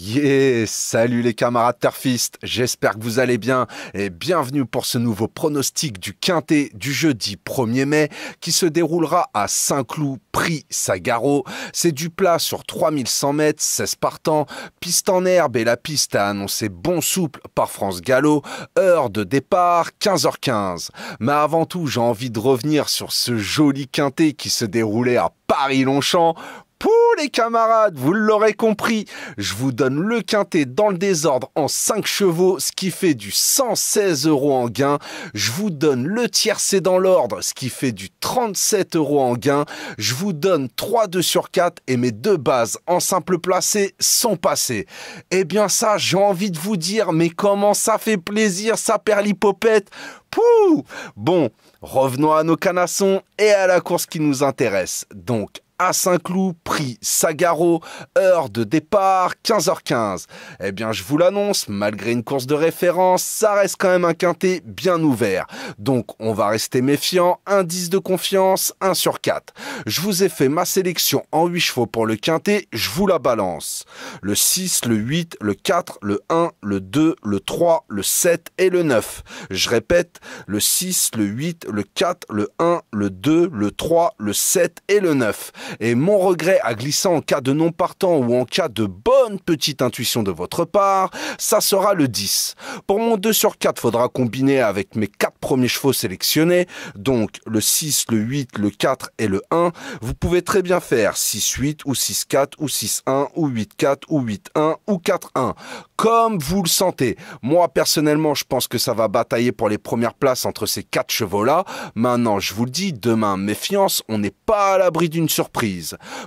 Yeah, salut les camarades turfistes, j'espère que vous allez bien et bienvenue pour ce nouveau pronostic du Quintet du jeudi 1er mai qui se déroulera à Saint-Cloud, prix Sagaro. C'est du plat sur 3100 mètres, 16 partants, piste en herbe et la piste a annoncé bon souple par France Gallo, heure de départ 15h15. Mais avant tout, j'ai envie de revenir sur ce joli Quintet qui se déroulait à Paris-Longchamp. Pour les camarades, vous l'aurez compris, je vous donne le quintet dans le désordre en 5 chevaux, ce qui fait du 116 € en gain. Je vous donne le tiercé dans l'ordre, ce qui fait du 37 € en gain. Je vous donne 3-2 sur 4 et mes deux bases en simple placé sont passées. Eh bien ça, j'ai envie de vous dire, mais comment ça fait plaisir, ça perlipopette. Pouh! Bon, revenons à nos canassons et à la course qui nous intéresse. Donc, à Saint-Cloud, prix Sagaro, heure de départ 15h15. Eh bien, je vous l'annonce, malgré une course de référence, ça reste quand même un quintet bien ouvert. Donc, on va rester méfiant, indice de confiance, 1 sur 4. Je vous ai fait ma sélection en 8 chevaux pour le quintet, je vous la balance. Le 6, le 8, le 4, le 1, le 2, le 3, le 7 et le 9. Je répète, le 6, le 8, le 4, le 1, le 2, le 3, le 7 et le 9. Et mon regret à glisser en cas de non partant ou en cas de bonne petite intuition de votre part, ça sera le 10. Pour mon 2 sur 4, faudra combiner avec mes 4 premiers chevaux sélectionnés, donc le 6, le 8, le 4 et le 1. Vous pouvez très bien faire 6-8 ou 6-4 ou 6-1 ou 8-4 ou 8-1 ou 4-1, comme vous le sentez. Moi, personnellement, je pense que ça va batailler pour les premières places entre ces 4 chevaux-là. Maintenant, je vous le dis, demain, méfiance, on n'est pas à l'abri d'une surprise.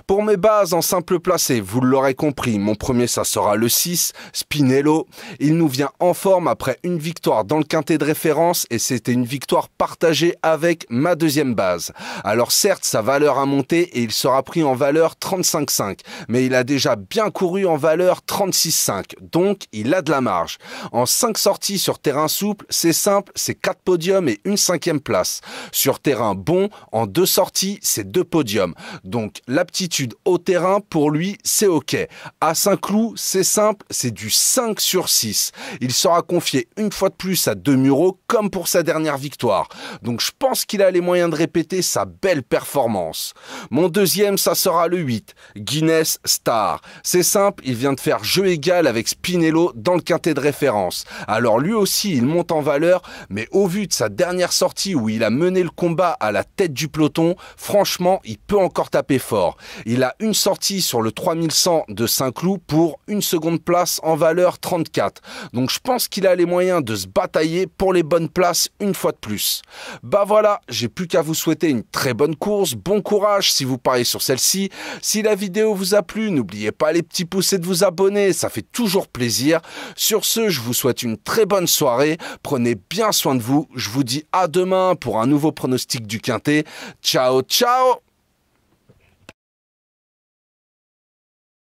Pour mes bases en simple placé, vous l'aurez compris, mon premier ça sera le 6, Spinello. Il nous vient en forme après une victoire dans le quintet de référence et c'était une victoire partagée avec ma deuxième base. Alors certes, sa valeur a monté et il sera pris en valeur 35,5, mais il a déjà bien couru en valeur 36,5, donc il a de la marge. En 5 sorties sur terrain souple, c'est simple, c'est 4 podiums et une 5e place. Sur terrain bon, en 2 sorties, c'est 2 podiums. Donc l'aptitude au terrain, pour lui, c'est OK. À Saint-Cloud, c'est simple, c'est du 5 sur 6. Il sera confié une fois de plus à Demuro, comme pour sa dernière victoire. Donc je pense qu'il a les moyens de répéter sa belle performance. Mon deuxième, ça sera le 8, Guinness Star. C'est simple, il vient de faire jeu égal avec Spinello dans le quintet de référence. Alors lui aussi, il monte en valeur, mais au vu de sa dernière sortie où il a mené le combat à la tête du peloton, franchement, il peut encore taper fort. Il a une sortie sur le 3100 de Saint-Cloud pour une seconde place en valeur 34. Donc je pense qu'il a les moyens de se batailler pour les bonnes places une fois de plus. Bah voilà, j'ai plus qu'à vous souhaiter une très bonne course, bon courage si vous pariez sur celle-ci. Si la vidéo vous a plu, n'oubliez pas les petits pouces et de vous abonner, ça fait toujours plaisir. Sur ce, je vous souhaite une très bonne soirée, prenez bien soin de vous, je vous dis à demain pour un nouveau pronostic du Quintet. Ciao, ciao!